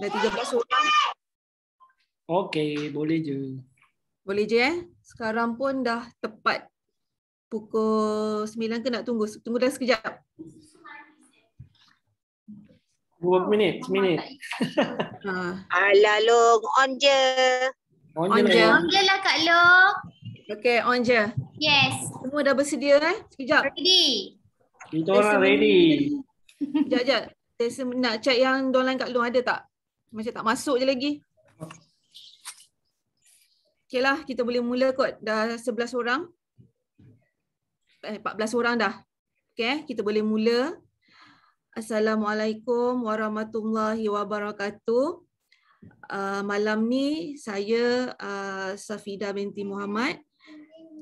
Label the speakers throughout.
Speaker 1: Dah 13 orang.
Speaker 2: Okey, boleh je.
Speaker 1: Boleh je Sekarang pun dah tepat pukul 9 ke nak tunggu? Tunggu dah sekejap.
Speaker 2: 2 minit, seminit.
Speaker 3: Alah Long, on je.
Speaker 1: On je.
Speaker 4: On je lah Kak Long.
Speaker 1: Okay, on je.
Speaker 4: Yes.
Speaker 1: Semua dah bersedia Sekejap.
Speaker 4: Ready.
Speaker 2: Kita orang ready.
Speaker 1: Sekejap. Saya nak check yang downline Kak Long ada tak? Macam tak masuk je lagi. Okay lah, kita boleh mula kot. Dah 11 orang. 14 orang dah. Okay, kita boleh mula. Assalamualaikum warahmatullahi wabarakatuh. Malam ni saya Safida binti Muhammad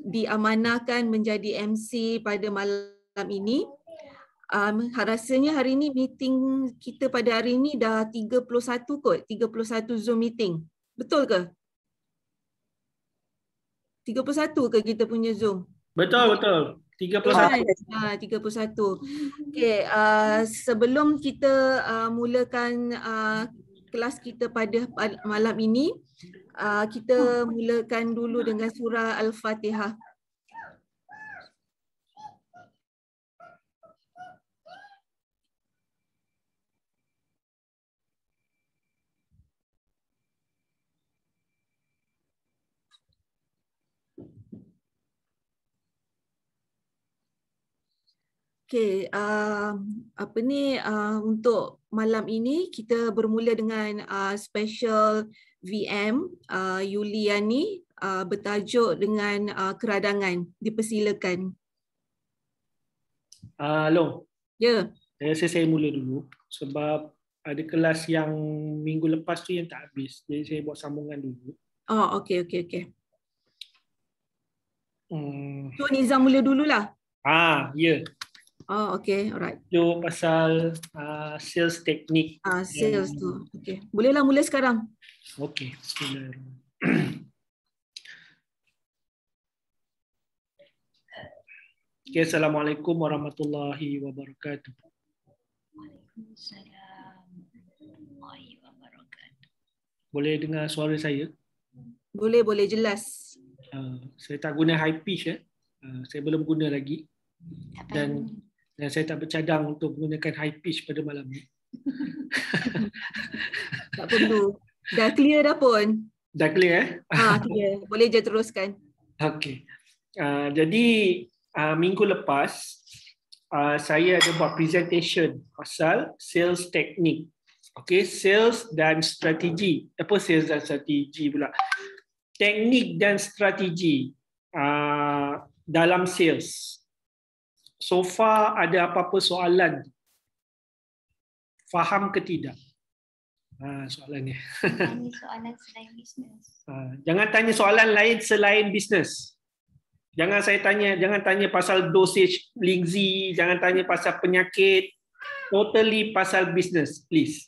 Speaker 1: diamanahkan menjadi MC pada malam ini. Rasanya hari ni meeting kita pada hari ni dah 31 kot. 31 Zoom meeting. Betul ke? 31 ke kita punya Zoom?
Speaker 2: Betul, betul. 31.
Speaker 1: 31. Okey, sebelum kita mulakan kelas kita pada malam ini, kita mulakan dulu dengan surah Al-Fatihah. Okey, untuk malam ini kita bermula dengan special VM Yuliani bertajuk dengan keradangan. Dipersilakan.
Speaker 2: Long.
Speaker 1: Ya.
Speaker 2: Saya mula dulu sebab ada kelas yang minggu lepas tu yang tak habis. Jadi saya buat sambungan dulu.
Speaker 1: Oh, okey. So Nizam mula dululah.
Speaker 2: Ya.
Speaker 1: Oh, okey, alright.
Speaker 2: Itu pasal sales teknik.
Speaker 1: Sales tu. Okey. Bolehlah mula sekarang.
Speaker 2: Okey, bismillahirrahmanirrahim. Okay, Assalamualaikum warahmatullahi wabarakatuh.
Speaker 4: Waalaikumsalam warahmatullahi wabarakatuh.
Speaker 2: Boleh dengar suara saya?
Speaker 1: Boleh jelas.
Speaker 2: Saya tak guna high pitch. Saya belum guna lagi. Dan saya tak bercadang untuk menggunakan high pitch pada malam ni.
Speaker 1: Tak perlu. Dah clear dah pun.
Speaker 2: Dah clear
Speaker 1: Clear. Boleh je teruskan.
Speaker 2: Okey. Jadi minggu lepas saya ada buat presentation pasal sales teknik. Okey, sales dan strategi. Apa sales dan strategi pula? Teknik dan strategi dalam sales. So far ada apa-apa soalan? Faham ke tidak? Soalan ni.
Speaker 4: Soalan selain bisnes.
Speaker 2: Jangan tanya soalan lain selain bisnes. Jangan tanya pasal dosage Lingzi, jangan tanya pasal penyakit. Totally pasal bisnes, please.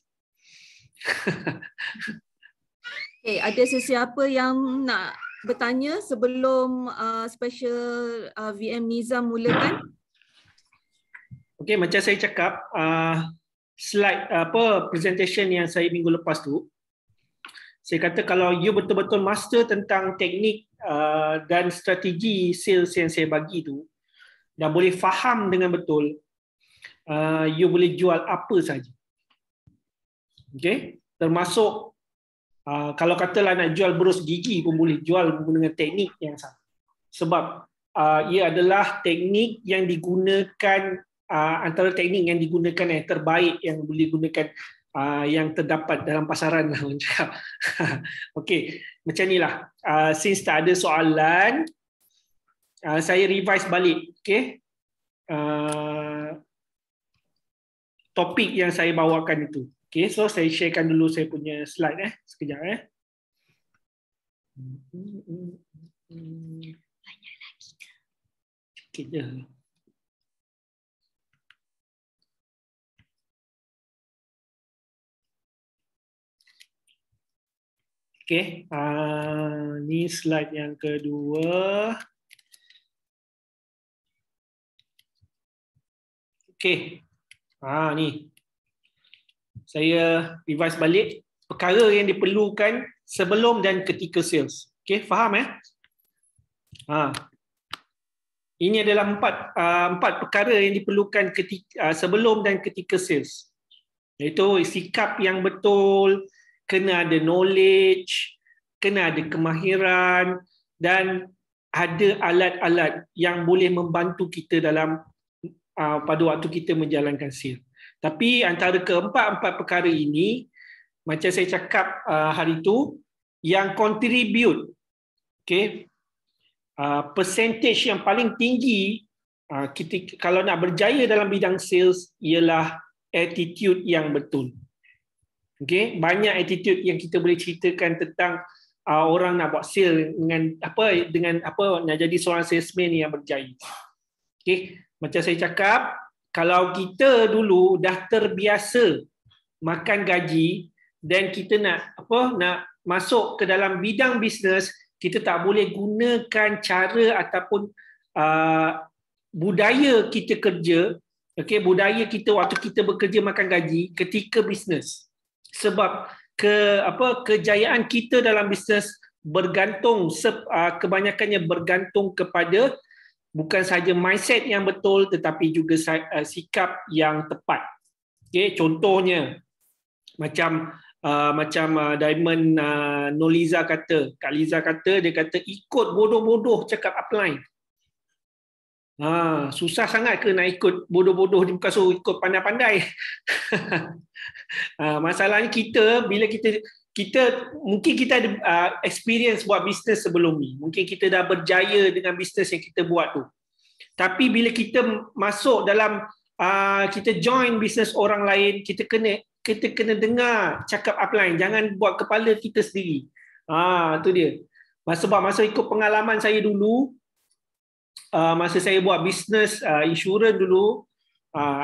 Speaker 1: Okay, ada sesiapa yang nak bertanya sebelum special VM Nizam mulakan?
Speaker 2: Okey, macam saya cakap, slide presentation yang saya minggu lepas tu, saya kata kalau you betul-betul master tentang teknik dan strategi sales yang saya bagi tu dan boleh faham dengan betul, you boleh jual apa saja. Okey, termasuk kalau katalah nak jual berus gigi pun boleh jual dengan teknik yang sama. Sebab ia adalah teknik yang digunakan, antara teknik yang digunakan yang terbaik yang boleh digunakan, yang terdapat dalam pasaran lah orang cakap. Okey, macam inilah. Since tak ada soalan, saya revise balik. Okey, topik yang saya bawakan itu. Okey, so saya sharekan dulu saya punya slide sekejap
Speaker 4: Banyak lagi ke?
Speaker 2: Sikit je. Okey, ni slide yang kedua. Okey, ni Saya revise balik perkara yang diperlukan sebelum dan ketika sales. Okey, faham Ini adalah empat perkara yang diperlukan ketika sebelum dan ketika sales. Iaitu sikap yang betul, kena ada knowledge, kena ada kemahiran dan ada alat-alat yang boleh membantu kita dalam pada waktu kita menjalankan sales. Tapi antara keempat-empat perkara ini, macam saya cakap hari itu, yang contribute, percentage yang paling tinggi kita kalau nak berjaya dalam bidang sales ialah attitude yang betul. Banyak attitude yang kita boleh ceritakan tentang orang nak buat sales dengan apa nak jadi seorang salesman yang berjaya. Macam saya cakap, kalau kita dulu dah terbiasa makan gaji dan kita nak masuk ke dalam bidang bisnes, kita tak boleh gunakan cara ataupun budaya kita kerja, budaya kita waktu kita bekerja makan gaji ketika bisnes. Sebab kejayaan kita dalam bisnes bergantung kebanyakannya bergantung kepada bukan sahaja mindset yang betul tetapi juga sikap yang tepat. Contohnya macam Diamond Noliza kata, Kak Liza kata, dia kata ikut bodoh-bodoh cakap upline. Susah sangat ke nak ikut bodoh-bodoh, dia bukan suruh ikut pandai-pandai. Masalahnya kita bila kita mungkin kita ada experience buat bisnes sebelum ni. Mungkin kita dah berjaya dengan bisnes yang kita buat tu. Tapi bila kita masuk dalam kita join bisnes orang lain, kita kena dengar cakap upline, jangan buat kepala kita sendiri. Tu dia. Sebab masa ikut pengalaman saya dulu, masa saya buat bisnes insurans dulu,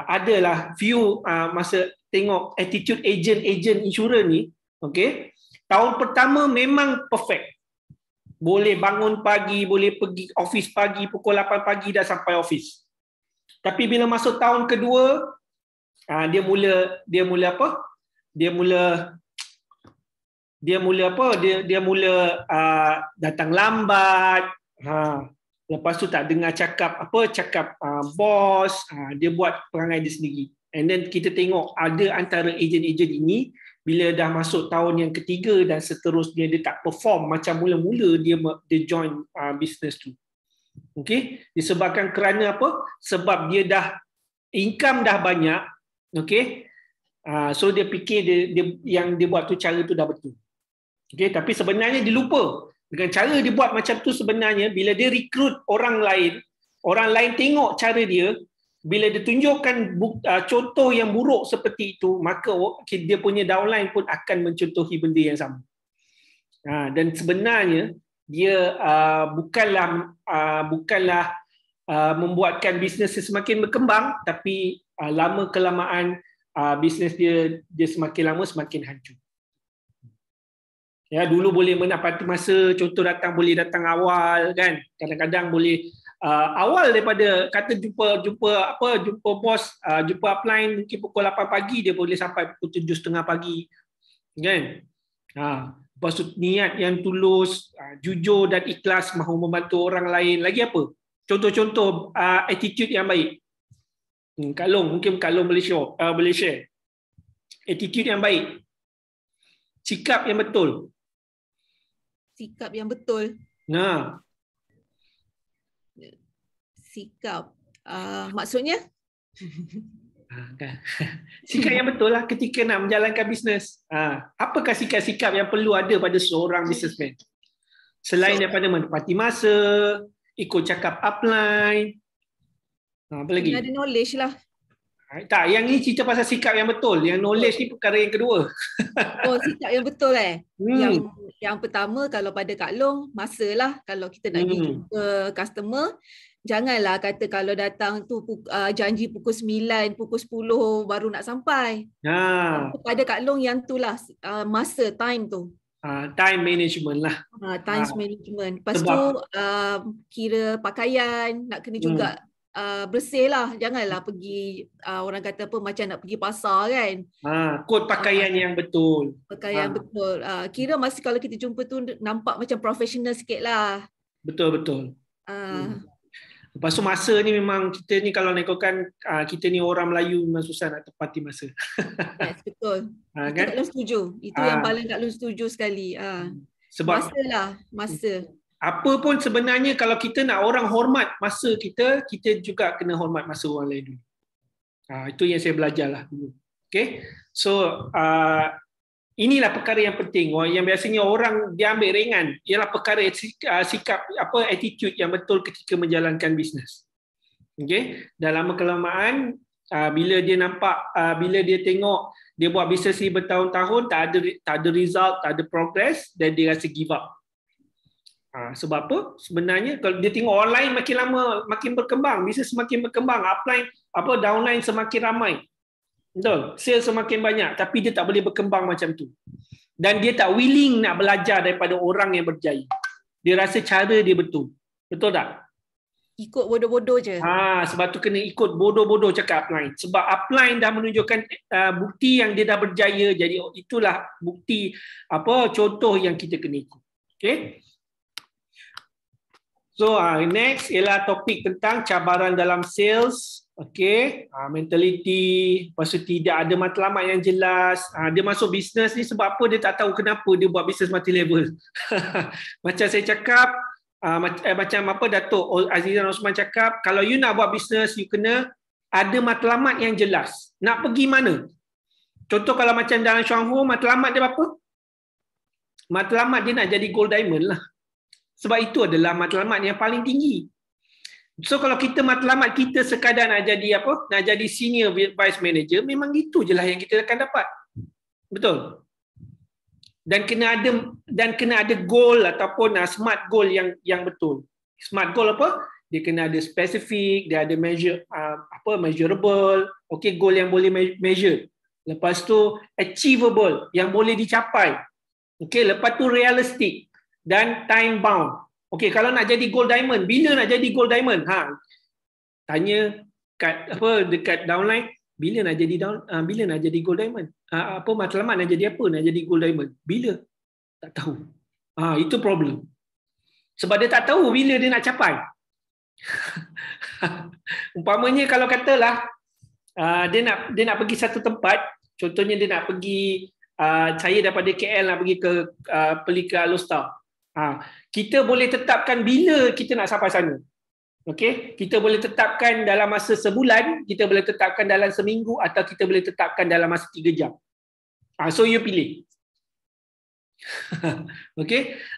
Speaker 2: adalah few masa tengok attitude agent insurans ni, tahun pertama memang perfect. Boleh bangun pagi, boleh pergi office pagi, pukul 8 pagi dah sampai office. Tapi bila masuk tahun kedua, dia mula datang lambat. Lepas tu tak dengar cakap bos, dia buat perangai dia sendiri. And then kita tengok ada antara ejen-ejen ini bila dah masuk tahun yang ketiga dan seterusnya dia tak perform macam mula-mula dia join bisnes tu. Disebabkan kerana apa? Sebab dia dah income dah banyak, so dia fikir yang dia buat tu cara tu dah betul. Tapi sebenarnya dia lupa. Dengan cara dia buat macam tu sebenarnya bila dia rekrut orang lain tengok cara dia, bila dia tunjukkan contoh yang buruk seperti itu, maka dia punya downline pun akan mencontohi benda yang sama. Dan sebenarnya dia bukanlah membuatkan bisnes semakin berkembang, tapi lama kelamaan bisnes dia semakin lama semakin hancur. Dulu boleh mendapati masa, contoh boleh datang awal kan. Kadang-kadang boleh awal daripada kata jumpa bos, jumpa upline mungkin pukul 8 pagi, dia boleh sampai pukul 7.30 pagi. Kan? Lepas tu niat yang tulus, jujur dan ikhlas mahu membantu orang lain. Lagi apa? Contoh-contoh attitude yang baik. Kak Long, mungkin Kak Long boleh share. Attitude yang baik. Sikap yang betul.
Speaker 1: Sikap yang betul. Sikap. Maksudnya?
Speaker 2: Sikap yang betul lah ketika nak menjalankan bisnes. Apakah sikap-sikap yang perlu ada pada seorang businessman? Selain daripada menepati masa, ikut cakap upline. Apa lagi?
Speaker 1: Ada knowledge lah.
Speaker 2: Tak, yang ni cerita pasal sikap yang betul. Yang knowledge ni perkara yang kedua.
Speaker 1: Sikap yang betul Yang pertama, kalau pada Kak Long, masa lah. Kalau kita nak pergi jumpa customer, janganlah kata kalau datang tu janji pukul 9, pukul 10 baru nak sampai. Pada Kak Long yang tu lah, masa, time tu.
Speaker 2: Time management lah.
Speaker 1: Time management. Lepas tu kira pakaian, nak kena juga bersih lah. Janganlah pergi orang kata apa macam nak pergi pasar kan.
Speaker 2: Kod pakaian yang betul.
Speaker 1: Pakaian betul. Kira masa kalau kita jumpa tu nampak macam profesional sikit lah.
Speaker 2: Betul. Lepas tu masa ni memang kita ni kalau nak ikutkan kita ni orang Melayu memang susah nak tepati masa.
Speaker 1: Yes, betul. Itu
Speaker 2: Kan?
Speaker 1: Kak Long setuju. Itu yang paling Kak Long setuju sekali.
Speaker 2: Sebab
Speaker 1: masa.
Speaker 2: apa pun sebenarnya kalau kita nak orang hormat masa kita juga kena hormat masa orang lain dulu. Itu yang saya belajar lah dulu. Okay? So inilah perkara yang penting. Yang biasanya orang dia ambil ringan ialah perkara sikap attitude yang betul ketika menjalankan bisnes. Okay? Dan lama kelamaan bila dia nampak bila dia tengok dia buat bisnes ni bertahun-tahun tak ada result, tak ada progress, dan dia rasa give up. Sebab apa? Sebenarnya kalau dia tengok online makin lama makin berkembang, bisnes semakin berkembang, downline semakin ramai. Betul, sales semakin banyak, tapi dia tak boleh berkembang macam tu. Dan dia tak willing nak belajar daripada orang yang berjaya. Dia rasa cara dia betul. Betul tak?
Speaker 1: Ikut bodoh-bodoh je.
Speaker 2: Sebab tu kena ikut bodoh-bodoh cakap upline. Sebab upline dah menunjukkan bukti yang dia dah berjaya. Jadi itulah bukti contoh yang kita kena ikut. Okay? So next ialah topik tentang cabaran dalam sales. Okay, mentality, lepas tu tidak ada matlamat yang jelas. Dia masuk bisnes ni sebab apa dia tak tahu kenapa dia buat bisnes multi level. Macam saya cakap, macam apa Datuk Azizan Osman cakap, kalau you nak buat bisnes, you kena ada matlamat yang jelas. Nak pergi mana? Contoh kalau macam dalam Shuanghu, matlamat dia apa? Matlamat dia nak jadi gold diamond lah. Sebab itu adalah matlamat yang paling tinggi. So kalau kita matlamat kita sekadar nak jadi nak jadi senior vice manager, memang itu je lah yang kita akan dapat. Betul? Dan kena ada goal ataupun smart goal yang betul. Smart goal apa? Dia kena ada spesifik, dia ada measurable, goal yang boleh measure. Lepas tu achievable, yang boleh dicapai. Lepas tu realistic dan time bound. Kalau nak jadi gold diamond, bila nak jadi gold diamond? Tanya dekat downline, bila nak jadi gold diamond? Matlamat nak jadi apa? Nak jadi gold diamond? Bila? Tak tahu. Itu problem. Sebab dia tak tahu bila dia nak capai. Umpamanya kalau katalah dia nak pergi satu tempat, contohnya dia nak pergi saya daripada KL nak pergi ke Pelika Alostar. Kita boleh tetapkan bila kita nak sampai sana. Kita boleh tetapkan dalam masa sebulan, kita boleh tetapkan dalam seminggu, atau kita boleh tetapkan dalam masa 3 jam. So you pilih.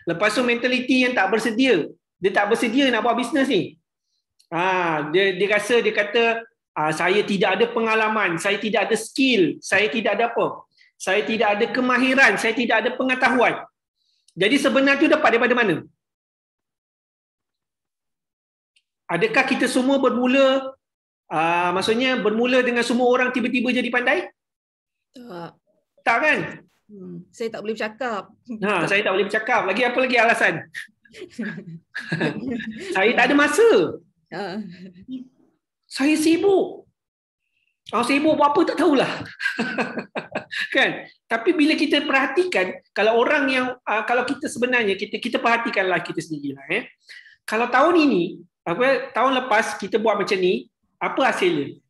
Speaker 2: Lepas tu mentaliti yang tak bersedia. Dia tak bersedia nak buat bisnes ni. Dia kata saya tidak ada pengalaman, saya tidak ada skill, saya tidak ada apa. Saya tidak ada kemahiran, saya tidak ada pengetahuan. Jadi sebenarnya itu dapat daripada mana? Adakah kita semua bermula, maksudnya bermula dengan semua orang tiba-tiba jadi pandai? Tak kan?
Speaker 1: Saya tak boleh bercakap.
Speaker 2: Saya tak boleh bercakap. Apa lagi alasan? Saya tak ada masa. Saya sibuk. Sibuk buat apa tak tahulah. Kan? Tapi bila kita perhatikan, kalau orang yang kalau kita sebenarnya kita perhatikanlah kita sendirilah. Kalau tahun ini, tahun lepas kita buat macam ni, apa hasilnya?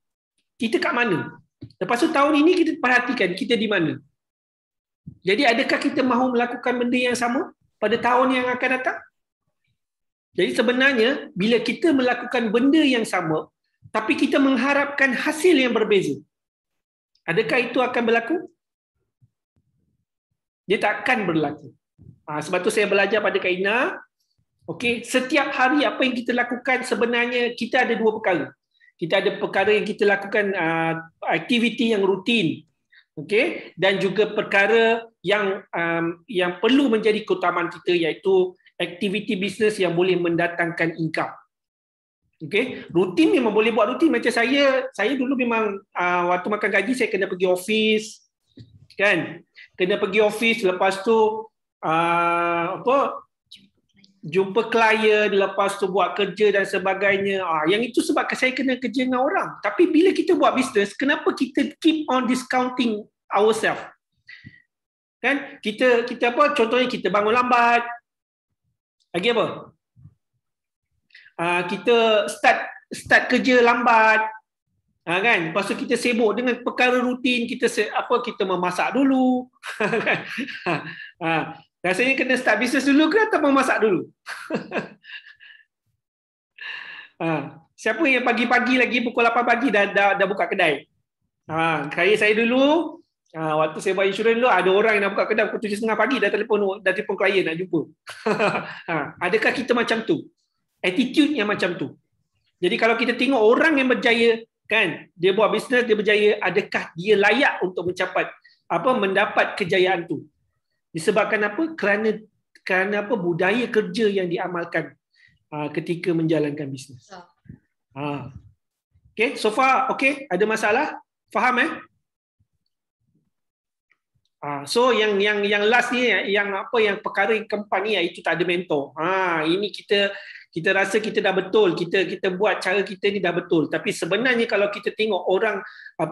Speaker 2: Kita kat mana? Lepas tu tahun ini kita perhatikan kita di mana. Jadi adakah kita mahu melakukan benda yang sama pada tahun yang akan datang? Jadi sebenarnya bila kita melakukan benda yang sama tapi kita mengharapkan hasil yang berbeza, adakah itu akan berlaku? Dia tak akan berlaku. Sebab tu saya belajar pada Kak Ina, setiap hari apa yang kita lakukan sebenarnya kita ada 2 perkara. Kita ada perkara yang kita lakukan aktiviti yang rutin, dan juga perkara yang perlu menjadi keutamaan kita, iaitu aktiviti bisnes yang boleh mendatangkan income. Rutin memang boleh buat rutin. Macam saya dulu memang waktu makan gaji saya kena pergi office, kan? Kena pergi office, lepas tu jumpa klien, lepas tu buat kerja dan sebagainya. Yang itu sebab saya kena kerja dengan orang. Tapi bila kita buat bisnes, kenapa kita keep on discounting ourselves? Kan? Kita apa? Contohnya kita bangun lambat. Lagi apa? Kita start kerja lambat. Kan? Lepas tu kita sibuk dengan perkara rutin, kita memasak dulu. Rasanya kena start bisnes dulu ke atau memasak dulu? Siapa yang pagi-pagi lagi pukul 8 pagi dah buka kedai? Saya dulu, waktu saya buat insurans dulu, ada orang yang nak buka kedai pukul 7.30 pagi dah telefon klien nak jumpa. Adakah kita macam tu? Attitude yang macam tu. Jadi kalau kita tengok orang yang berjaya, kan, dia buat bisnes, dia berjaya, adakah dia layak untuk mendapat kejayaan tu? Disebabkan apa? Kerana apa? Budaya kerja yang diamalkan ketika menjalankan bisnes. Okay, so far okay? Ada masalah? Faham So yang last ni, yang perkara yang keempat ni, iaitu tak ada mentor. Ini kita rasa kita dah betul, kita buat cara kita ni dah betul. Tapi sebenarnya kalau kita tengok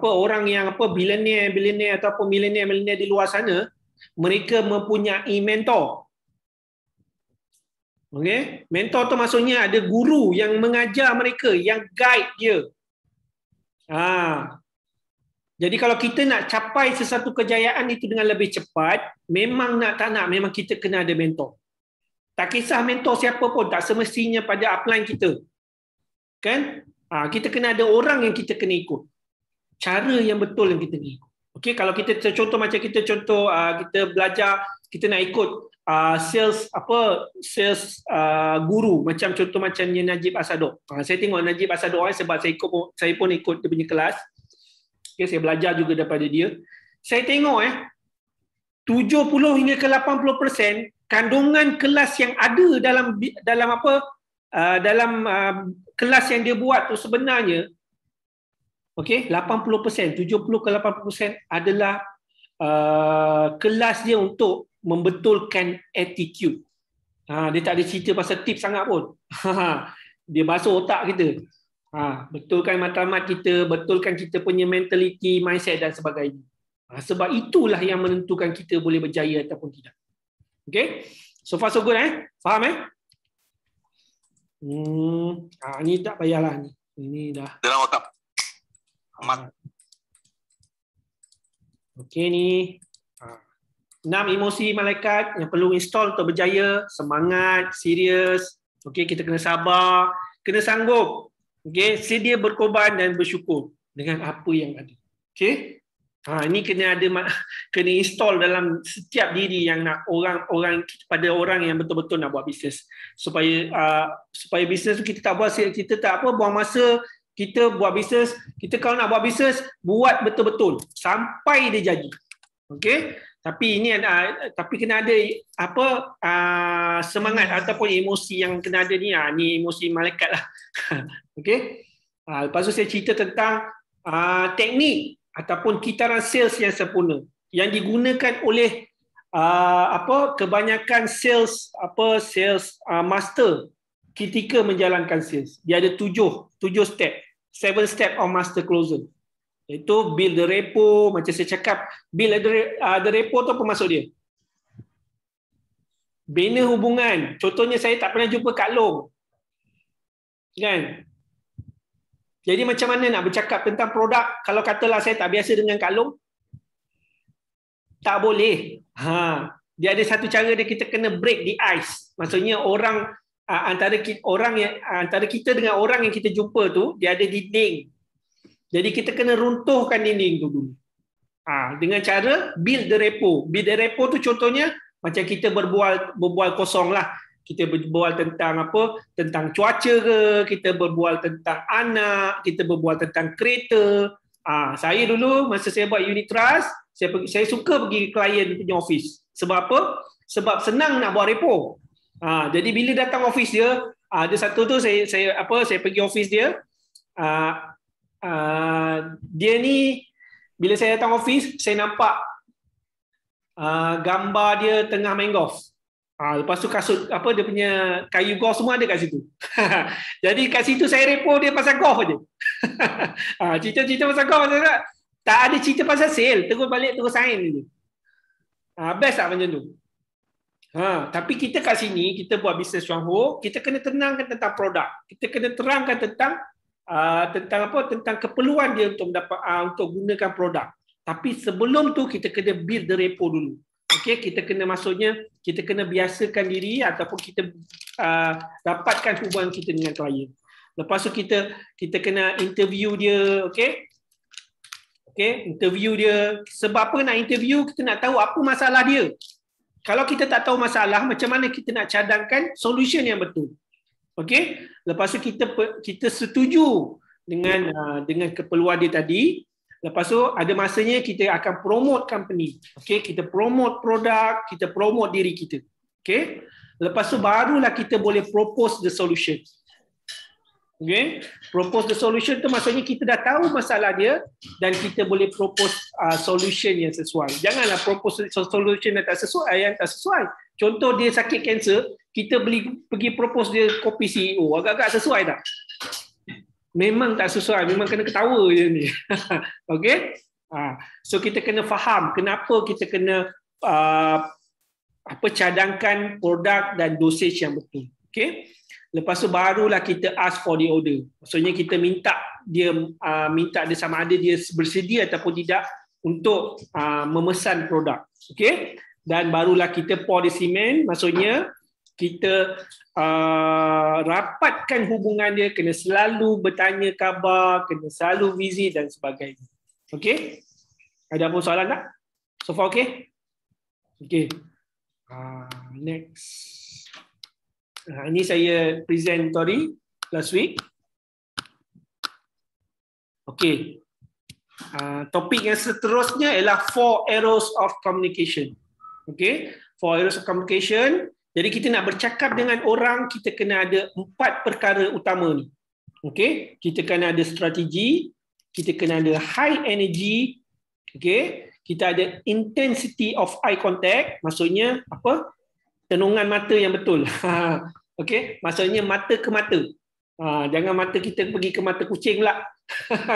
Speaker 2: orang yang billionaire ataupun milenial di luar sana, mereka mempunyai mentor. Okay? Mentor tu maksudnya ada guru yang mengajar mereka, yang guide dia. Jadi kalau kita nak capai sesuatu kejayaan itu dengan lebih cepat, memang memang kita kena ada mentor. Tak kisah mentor siapa pun, tak semestinya pada upline kita. Kan? Kita kena ada orang yang kita kena ikut. Cara yang betul yang kita kena ikut. Okey, kalau kita kita belajar, kita nak ikut sales guru, macam macamnya Najib Asadok. Saya tengok Najib Asadok sebab saya pun ikut dia punya kelas. Okay, saya belajar juga daripada dia. Saya tengok 70 hingga ke 80% kandungan kelas yang ada dalam kelas yang dia buat tu sebenarnya, okey, 80%, 70 ke 80% adalah kelas dia untuk membetulkan attitude. Dia tak ada cerita pasal tips sangat pun. Dia basuh otak kita. Betulkan matlamat kita, betulkan kita punya mentality, mindset dan sebagainya. Sebab itulah yang menentukan kita boleh berjaya ataupun tidak. Okay? So far so good Faham ni tak payahlah ni. Ini dah
Speaker 5: dalam otak. Amat.
Speaker 2: Okay ni. 6 emosi malaikat yang perlu install untuk berjaya. Semangat, serius. Okay, kita kena sabar, kena sanggup. Okay, sedia berkorban dan bersyukur dengan apa yang ada. Okay. Ini kena install dalam setiap diri yang nak orang yang betul-betul nak buat bisnes, supaya bisnes tu kita tak buang masa. Kita buat bisnes, kita kalau nak buat bisnes, buat betul-betul sampai dia jadi. Okey, tapi kena ada semangat ataupun emosi yang kena ada ni. Ni emosi malaikat lah. Okey. Lepas tu saya cerita tentang teknik ataupun kitaran sales yang sempurna yang digunakan oleh kebanyakan sales master ketika menjalankan sales. Dia ada 7 step, 7 step of master closer. Iaitu build the rapport, macam saya cakap, build the rapport tu apa maksud dia? Bina hubungan. Contohnya saya tak pernah jumpa Kak Long. Kan? Jadi macam mana nak bercakap tentang produk kalau katalah saya tak biasa dengan Kak Long? Tak boleh. Dia ada satu cara dia, kita kena break the ice. Maksudnya antara kita dengan orang yang kita jumpa tu, dia ada dinding. Jadi kita kena runtuhkan dinding tu dulu. Dengan cara build the rapport. Build the rapport tu contohnya macam kita berbual kosong lah. Kita berbual tentang tentang cuaca ke, kita berbual tentang anak, kita berbual tentang kereta. Saya dulu masa saya buat unit trust, saya suka pergi klien punya office. Sebab apa? Sebab senang nak buat rapport. Jadi bila datang office dia, ada satu tu saya pergi office dia. Dia ni bila saya datang office, saya nampak gambar dia tengah main golf. Lepas tu kasut apa dia punya kayu golf semua ada kat situ. Jadi kat situ saya repo dia pasal golf aje. Cerita-cerita pasal golf tak ada cerita pasal sale, terus balik terus sign je. Best tak macam tu? Tapi kita kat sini kita buat business Chuanghua, kita kena tenangkan tentang produk. Kita kena terangkan tentang tentang keperluan dia untuk mendapat untuk gunakan produk. Tapi sebelum tu kita kena build the repo dulu. Okey, kita kena kita kena biasakan diri ataupun kita dapatkan hubungan kita dengan klien. Lepas tu kita kena interview dia, okey? Okey, interview dia. Sebab apa nak interview? Kita nak tahu apa masalah dia. Kalau kita tak tahu masalah, macam mana kita nak cadangkan solution yang betul. Okey? Lepas tu kita setuju dengan keperluan dia tadi. Lepas tu ada masanya kita akan promote company. Okey, kita promote produk, kita promote diri kita. Okey? Lepas tu barulah kita boleh propose the solution. Okey? Propose the solution tu maksudnya kita dah tahu masalah dia dan kita boleh propose solution yang sesuai. Janganlah propose solution yang tak sesuai. Contoh dia sakit kanser, kita pergi propose dia kopi CEO, agak-agak sesuai tak? Memang tak sesuai, memang kena ketawa je ni. Okey? So kita kena faham kenapa kita kena cadangkan produk dan dosage yang betul. Okey? Lepas tu barulah kita ask for the order. Maksudnya kita minta dia sama ada dia bersedia ataupun tidak untuk memesan produk. Okey? Dan barulah kita pour the cement, maksudnya kita rapatkan hubungan dia, kena selalu bertanya khabar, kena selalu visit dan sebagainya. Okey? Ada apa soalan tak? So far okey? Okey. Next. Ini saya present tadi last week. Okey. Topik yang seterusnya ialah 4 areas of communication. Okey? 4 areas of communication. Jadi kita nak bercakap dengan orang, kita kena ada 4 perkara utama ni. Okey, kita kena ada strategi, kita kena ada high energy, okey, kita ada intensity of eye contact, maksudnya apa? Tenungan mata yang betul. Okey, maksudnya mata ke mata. Jangan mata kita pergi ke mata kucing pula.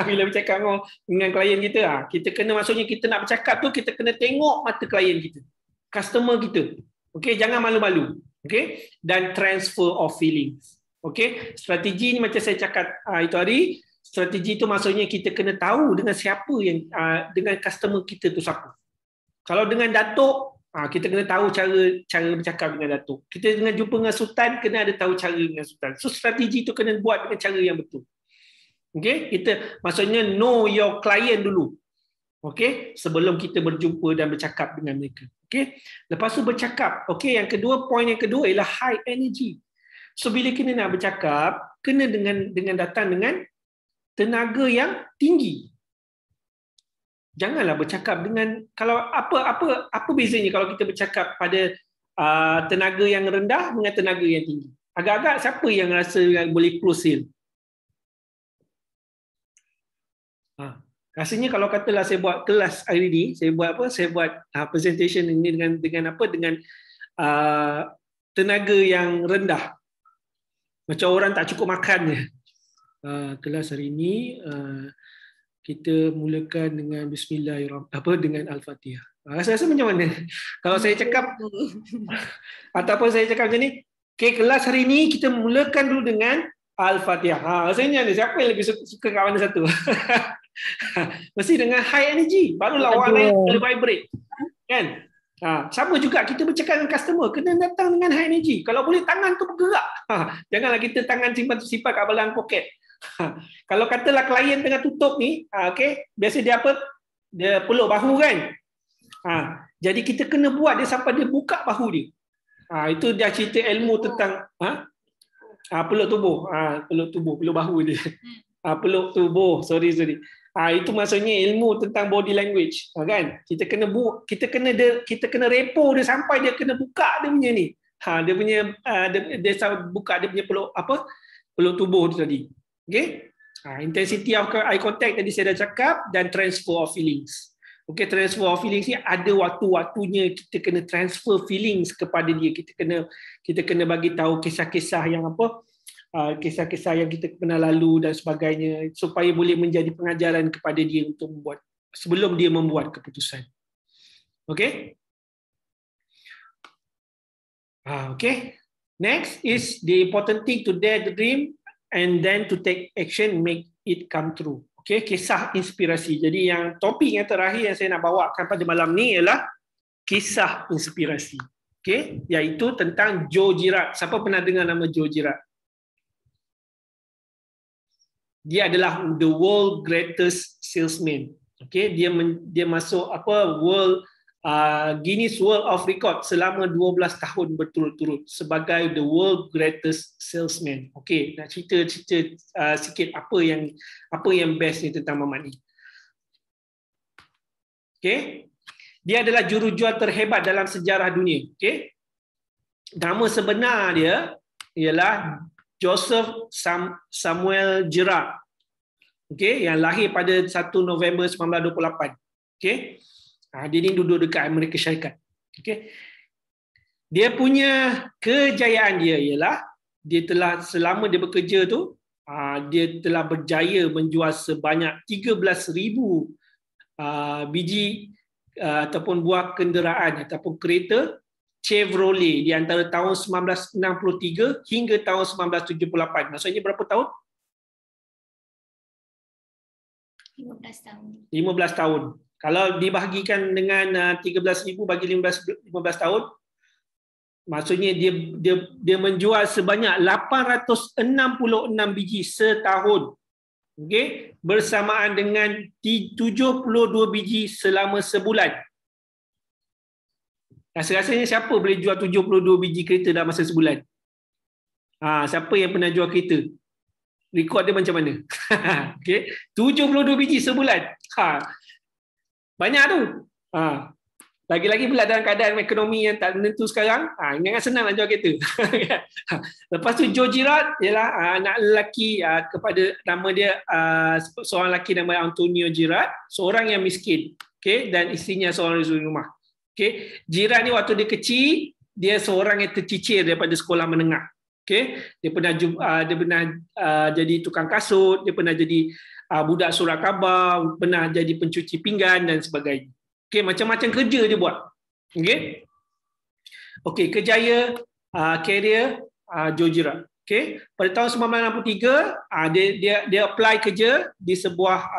Speaker 2: Bila bercakap dengan klien kita, kita kena maksudnya kita nak bercakap tu kita kena tengok mata klien kita, customer kita. Okey, jangan malu-malu. Okey, dan transfer of feelings. Okey, strategi ni macam saya cakap itu hari, strategi tu maksudnya kita kena tahu dengan siapa yang dengan customer kita tu siapa. Kalau dengan datuk, kita kena tahu cara bercakap dengan datuk. Kita dengan jumpa dengan sultan, kena ada tahu cara dengan sultan. So strategi tu kena buat dengan cara yang betul. Okey, kita maksudnya know your client dulu. Okey, sebelum kita berjumpa dan bercakap dengan mereka. Okey, lepas tu bercakap. Okey, poin yang kedua ialah high energy. So bila kita nak bercakap, kena dengan datang dengan tenaga yang tinggi. Janganlah bercakap dengan kalau apa bezanya kalau kita bercakap pada tenaga yang rendah dengan tenaga yang tinggi. Agak-agak siapa yang rasa boleh close sale? Rasanya kalau katalah saya buat kelas hari ni, saya buat presentation ini dengan tenaga yang rendah. Macam orang tak cukup makan je. Kelas hari ini kita mulakan dengan bismillahirrahmanirrahim, dengan al-Fatihah. Rasa-rasa macam mana? Kalau saya cakap ataupun saya cakap macam ni, okay, kelas hari ini kita mulakan dulu dengan al-Fatihah. Rasanya ni siapa yang lebih suka kat mana satu? Mesti dengan high energy, barulah orang lain boleh vibrate. Kan? Sama juga kita bercakap dengan customer, kena datang dengan high energy. Kalau boleh tangan tu bergerak. Janganlah kita tangan simpan kat belakang poket. Kalau katalah klien tengah tutup ni, okay, biasa dia apa? Dia peluk bahu kan? Jadi kita kena buat dia sampai dia buka bahu dia. Itu dia cerita ilmu tentang peluk tubuh. Peluk bahu dia. Peluk tubuh, sorry. Itu maksudnya ilmu tentang body language, kan? Kita kena repo dia sampai dia kena buka dia punya ni. Dia punya dia buka dia punya peluk tubuh tu tadi. Okey? Intensity of eye contact tadi saya dah cakap, dan transfer of feelings. Okay, transfer of feelings ni ada waktu-waktunya kita kena transfer feelings kepada dia. Kita kena bagi tahu kisah-kisah yang kisah-kisah yang kita pernah lalu dan sebagainya supaya boleh menjadi pengajaran kepada dia untuk sebelum dia membuat keputusan. Okay? Okay. Next is the important thing to dare the dream and then to take action, make it come true. Okay, kisah inspirasi. Jadi yang topik yang terakhir yang saya nak bawakan pada malam ni ialah kisah inspirasi. Okay, iaitu tentang Joe Girard. Siapa pernah dengar nama Joe Girard? Dia adalah the world greatest salesman. Okay, dia masuk Guinness World of Record selama 12 tahun berturut-turut sebagai the world greatest salesman. Okay, nak cerita sikit apa yang best ni tentang Mamat ni. Okay, dia adalah jurujual terhebat dalam sejarah dunia. Okay, nama sebenar dia ialah Joseph Samuel Girard. Okay, yang lahir pada 1 November 1928. Okay. Dia ni duduk dekat Amerika Syarikat. Okay. Dia punya kejayaan dia ialah dia telah selama dia bekerja tu dia telah berjaya menjual sebanyak 13,000 biji ataupun buah kenderaan ataupun kereta Chevrolet di antara tahun 1963 hingga tahun 1978. Maksudnya berapa tahun?
Speaker 4: 15 tahun.
Speaker 2: 15 tahun. Kalau dibahagikan dengan 13,000 bagi 15 tahun, maksudnya dia menjual sebanyak 866 biji setahun. Okey, bersamaan dengan 72 biji selama sebulan. Rasa-rasanya siapa boleh jual 72 biji kereta dalam masa sebulan? Siapa yang pernah jual kereta? Rekod dia macam mana? Okey, 72 biji sebulan. Banyak tu. Lagi-lagi pula dalam keadaan ekonomi yang tak menentu sekarang, ingat senang nak jual kereta. Lepas tu Joe Girard ialah anak lelaki kepada nama dia seorang lelaki nama Antonio Girard, seorang yang miskin, okay, dan isterinya seorang suri rumah. Okay. Girard ni waktu dia kecil, dia seorang yang tercicir daripada sekolah menengah. Okay. Dia pernah jadi tukang kasut, dia pernah jadi budak surat khabar, pernah jadi pencuci pinggan dan sebagainya. Okey, macam-macam kerja dia buat. Okey. Okey, kejaya career Joe Girard. Okey, pada tahun 1963 dia apply kerja di sebuah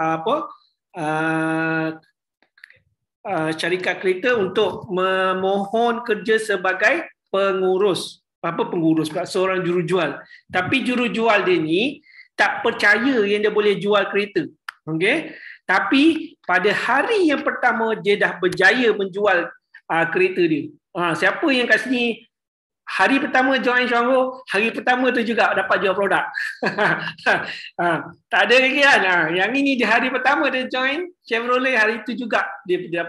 Speaker 2: syarikat kereta untuk memohon kerja sebagai pengurus. Seorang jurujual. Tapi jurujual dia ni tak percaya yang dia boleh jual kereta. Okey. Tapi pada hari yang pertama dia dah berjaya menjual kereta dia. Siapa yang kat sini hari pertama join Syangho, hari pertama tu juga dapat jual produk. Tak ada lagi kan. Yang ini di hari pertama dia join Chevrolet, hari itu juga dia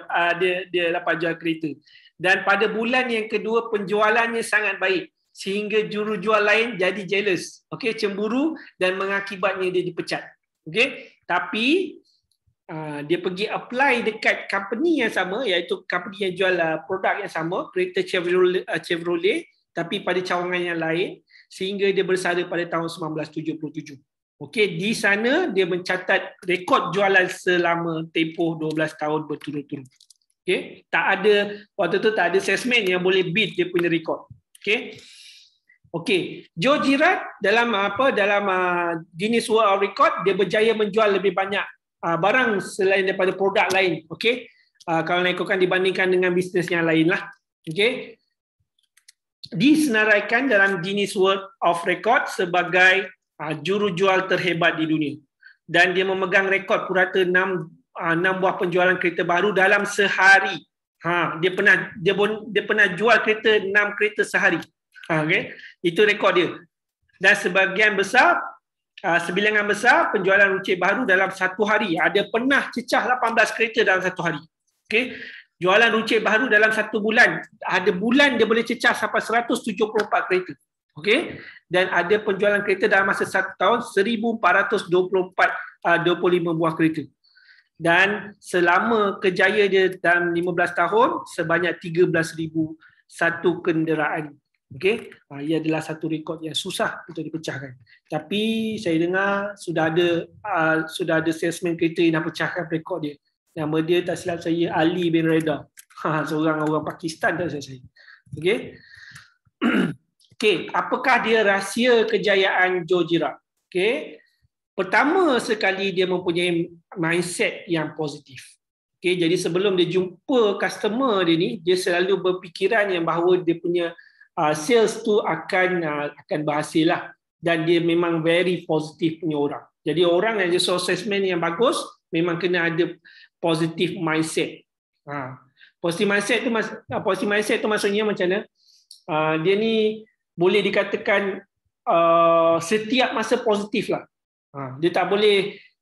Speaker 2: dapat jual kereta. Dan pada bulan yang kedua penjualannya sangat baik sehingga jurujual lain jadi jealous, okey, cemburu dan mengakibatnya dia dipecat. Okey, tapi dia pergi apply dekat company yang sama, iaitu company yang jual produk yang sama, kereta Chevrolet, tapi pada cawangan yang lain, sehingga dia bersara pada tahun 1977. Okey, di sana dia mencatat rekod jualan selama tempoh 12 tahun berturut-turut. Okey, waktu tu tak ada salesman yang boleh beat dia punya rekod. Okey. Okey, Joe Girard dalam Guinness World of Record dia berjaya menjual lebih banyak barang selain daripada produk lain. Okey. Kalau nak ikutkan dibandingkan dengan bisnes yang lain lah. Okey. Disenaraikan dalam Guinness World of Record sebagai jurujual terhebat di dunia. Dan dia memegang rekod purata 6 buah penjualan kereta baru dalam sehari. Dia pernah jual kereta 6 kereta sehari. Okay. Itu rekod dia. Dan sebilangan besar penjualan runcit baru dalam satu hari. Ada pernah cecah 18 kereta dalam satu hari. Okay. Jualan runcit baru dalam satu bulan. Ada bulan dia boleh cecah sampai 174 kereta. Okay. Dan ada penjualan kereta dalam masa satu tahun 1,425 buah kereta. Dan selama kerjaya dia dalam 15 tahun, sebanyak 13,001 kenderaan. Okey, ia adalah satu rekod yang susah untuk dipecahkan. Tapi saya dengar sudah ada salesman kereta yang dah pecahkan rekod dia. Nama dia tak silap saya Ali bin Reda. Seorang orang Pakistan tak silap saya. Okey. Okey, apakah dia rahsia kejayaan Joe Girard? Okey. Pertama sekali dia mempunyai mindset yang positif. Okay, jadi sebelum dia jumpa customer dia ni, dia selalu berfikiran yang bahawa dia punya sales tu akan berhasil lah. Dan dia memang very positif punya orang. Jadi orang yang jadi salesman yang bagus memang kena ada positive mindset. Positive mindset tu maksudnya macam mana? Dia ni boleh dikatakan setiap masa positif lah.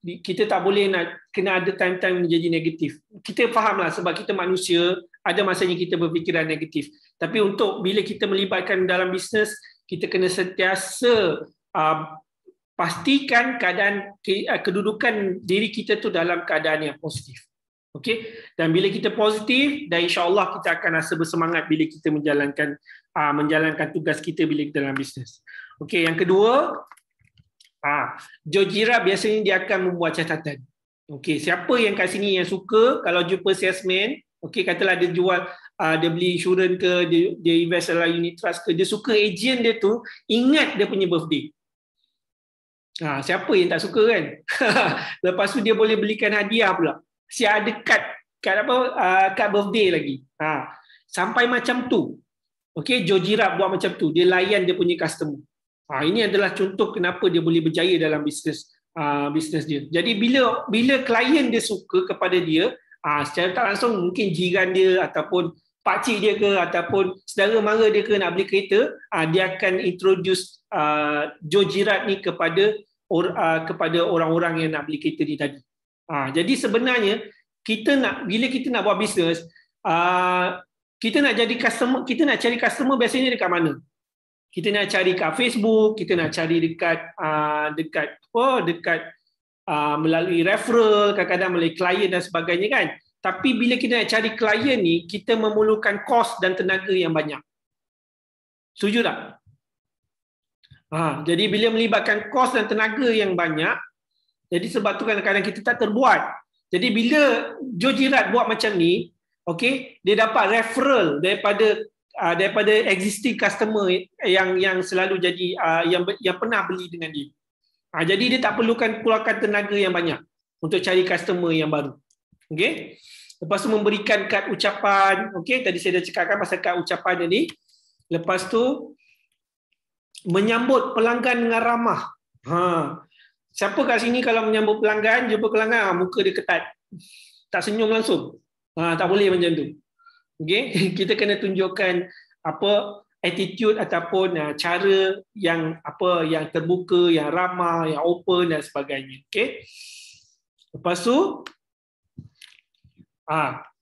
Speaker 2: Kita tak boleh nak kena ada time-time menjadi negatif. Kita fahamlah sebab kita manusia, ada masanya kita berfikiran negatif. Tapi untuk bila kita melibatkan dalam bisnes, kita kena sentiasa pastikan kedudukan diri kita tu dalam keadaan yang positif. Okey, dan bila kita positif, dan insya-Allah kita akan rasa bersemangat bila kita menjalankan tugas kita bila kita dalam bisnes. Okey, yang kedua, Joe Girard biasanya dia akan membuat catatan. Okey, siapa yang kat sini yang suka kalau jumpa salesman, okey, katalah dia jual, dia beli insurans ke, dia invest dalam unit trust ke, dia suka agent dia tu ingat dia punya birthday. Siapa yang tak suka kan? Lepas tu dia boleh belikan hadiah pula. Siap ada kad birthday lagi. Sampai macam tu. Okey, Joe Girard buat macam tu. Dia layan dia punya customer. Ini adalah contoh kenapa dia boleh berjaya dalam bisnes dia. Jadi bila klien dia suka kepada dia, secara tak langsung mungkin jiran dia ataupun pakcik dia ke ataupun saudara mara dia ke nak beli kereta, dia akan introduce Joe Girard ni kepada orang-orang yang nak beli kereta ni tadi. Jadi sebenarnya bila kita nak buat bisnes, kita nak cari customer biasanya dekat mana? Kita nak cari kat Facebook, kita nak cari dekat melalui referral, kadang-kadang melalui klien dan sebagainya kan. Tapi bila kita nak cari klien ni, kita memerlukan kos dan tenaga yang banyak. Setuju tak? Jadi bila melibatkan kos dan tenaga yang banyak, jadi sebab tu kadang-kadang kita tak terbuat. Jadi bila Joe Girard buat macam ni, okey, dia dapat referral daripada existing customer yang selalu jadi yang pernah beli dengan dia. Jadi dia tak perlukan keluarkan tenaga yang banyak untuk cari customer yang baru. Okey. Lepas tu memberikan kad ucapan. Okey, tadi saya dah cakapkan pasal kad ucapan ni. Lepas tu menyambut pelanggan dengan ramah. Siapa kat sini kalau menyambut pelanggan, jumpa pelanggan, muka dia ketat. Tak senyum langsung. Tak boleh macam tu. Okay? Kita kena tunjukkan attitude ataupun cara yang terbuka, yang ramah, yang open dan sebagainya. Okay? Lepas tu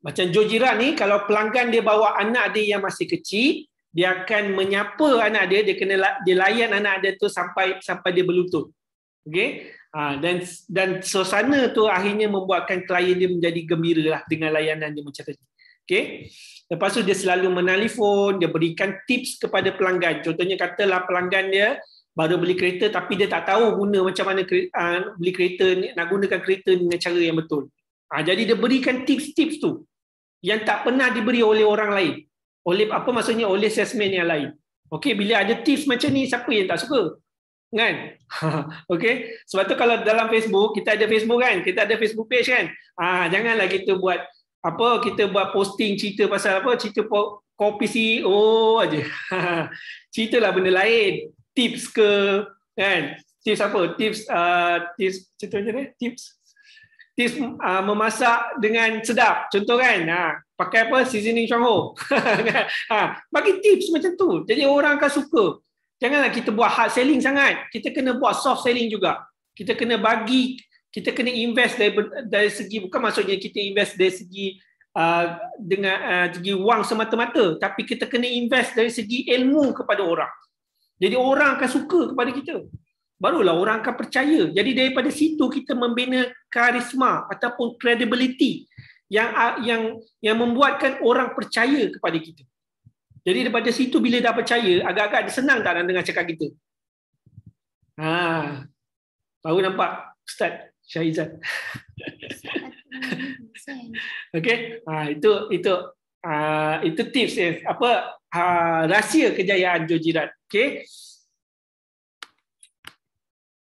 Speaker 2: macam Joe Girard ni, kalau pelanggan dia bawa anak dia yang masih kecil, dia akan menyapa anak dia, dia layan anak dia tu sampai dia berlutut. Okay? Dan suasana tu akhirnya membuatkan klien dia menjadi gembira lah dengan layanan dia macam tadi. Okay. Lepas tu dia selalu menelpon, dia berikan tips kepada pelanggan. Contohnya katalah pelanggan dia baru beli kereta tapi dia tak tahu macam mana beli kereta ni, nak gunakan kereta ni dengan cara yang betul. Jadi dia berikan tips-tips tu yang tak pernah diberi oleh orang lain. Oleh salesman yang lain. Okey, bila ada tips macam ni, siapa yang tak suka? Kan? Okey. Sebab tu kalau dalam Facebook, kita ada Facebook kan? Kita ada Facebook page kan? Janganlah kita buat posting cerita pasal cerita kopi CEO aje. Ceritalah benda lain, tips ke kan? Tips contohnya ni, tips memasak dengan sedap. Contoh kan, pakai seasoning Shangho. Bagi tips macam tu. Jadi orang akan suka. Janganlah kita buat hard selling sangat. Kita kena buat soft selling juga. Kita kena invest dari segi, bukan maksudnya kita invest dari segi dengan segi wang semata-mata, tapi kita kena invest dari segi ilmu kepada orang. Jadi orang akan suka kepada kita. barulah orang akan percaya. Jadi daripada situ kita membina karisma ataupun credibility yang membuatkan orang percaya kepada kita. Jadi daripada situ bila dah percaya, agak-agak dia senang tak nak dengar cakap kita. Baru nampak Ustaz Syahizat. Okey, itu tips rahsia kejayaan Jojirat.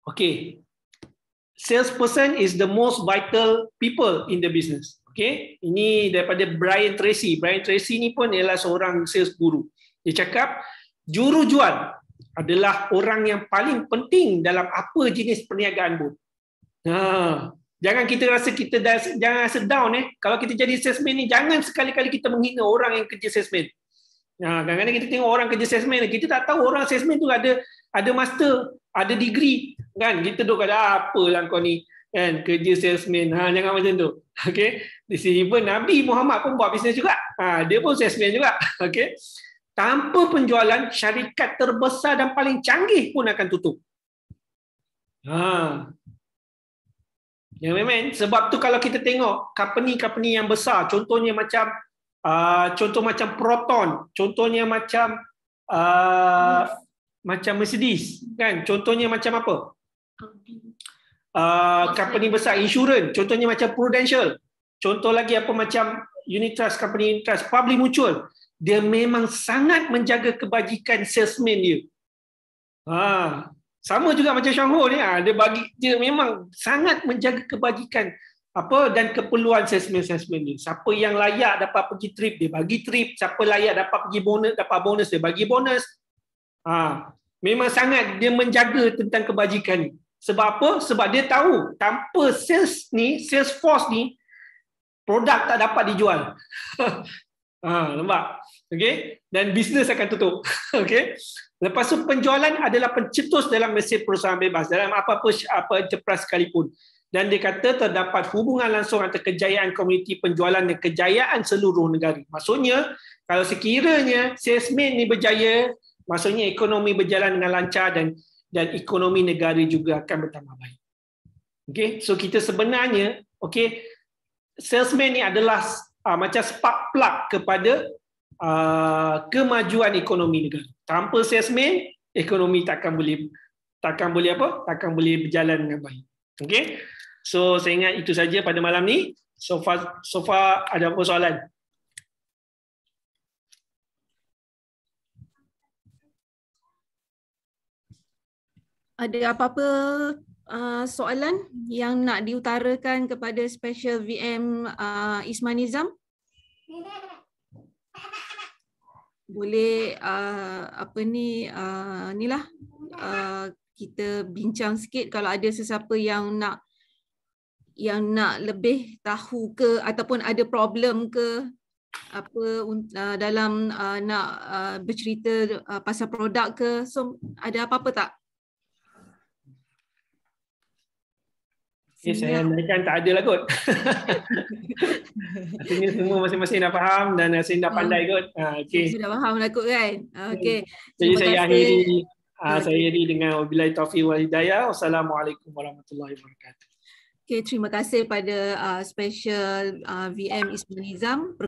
Speaker 2: Okey. Salesperson is the most vital people in the business. Okay, ini daripada Brian Tracy. Brian Tracy ni pun ialah seorang sales guru. Dia cakap juru jual adalah orang yang paling penting dalam apa jenis perniagaan pun. Jangan kita rasa jangan rasa down. Kalau kita jadi salesman ni, jangan sekali-kali kita menghina orang yang kerja salesman. Kadang-kadang kita tengok orang kerja salesman, kita tak tahu orang salesman tu ada master, ada degree, kan? Kita duk kata apalah kau ni, kan, kerja salesman. Jangan macam tu. Okey. Even Nabi Muhammad pun buat bisnes juga. Dia pun salesman juga. Okey. Tanpa penjualan, syarikat terbesar dan paling canggih pun akan tutup. Ya memang. Sebab tu kalau kita tengok company-company yang besar, contohnya macam Proton, contohnya macam Mercedes, kan? Contohnya macam apa? Company besar insurans, contohnya macam Prudential, contoh lagi apa macam unit trust, company trust, public mutual, dia memang sangat menjaga kebajikan salesman dia. Sama juga macam Shangho ni, dia memang sangat menjaga kebajikan dan keperluan salesman dia. Siapa yang layak dapat pergi trip, dia bagi trip. Siapa layak dapat pergi dapat bonus, dia bagi bonus. Memang sangat dia menjaga tentang kebajikan ni. Sebab apa? Sebab dia tahu tanpa sales force ni, produk tak dapat dijual. Nampak? Okay? Dan bisnes akan tutup. Okay? Lepas tu penjualan adalah pencetus dalam mesin perusahaan bebas, dalam apa enterprise sekalipun. Dan dia kata terdapat hubungan langsung antara kejayaan komuniti penjualan dan kejayaan seluruh negara. Maksudnya, kalau sekiranya salesman ni berjaya, maksudnya ekonomi berjalan dengan lancar dan ekonomi negara juga akan bertambah baik. Okay? So kita sebenarnya, salesman ni adalah macam spark plug kepada kemajuan ekonomi negara. Tanpa salesman, ekonomi takkan boleh berjalan dengan baik. Okay? So saya ingat itu saja pada malam ni. So far ada apa soalan?
Speaker 1: Ada apa-apa soalan yang nak diutarakan kepada Special VM Isman Nizam? Boleh kita bincang sikit kalau ada sesiapa yang nak lebih tahu ke ataupun ada problem ke dalam nak bercerita pasal produk ke. So ada apa-apa tak?
Speaker 2: Saya andaikan tak ada lah kot. Artinya semua masing-masing dah faham dan rasanya dah pandai kot.
Speaker 1: Sudah faham lah kot kan.
Speaker 2: Jadi saya akhiri dengan wabillahi taufiq wal hidayah. Wassalamualaikum warahmatullahi wabarakatuh.
Speaker 1: Terima kasih pada Special VM Isman Nizam.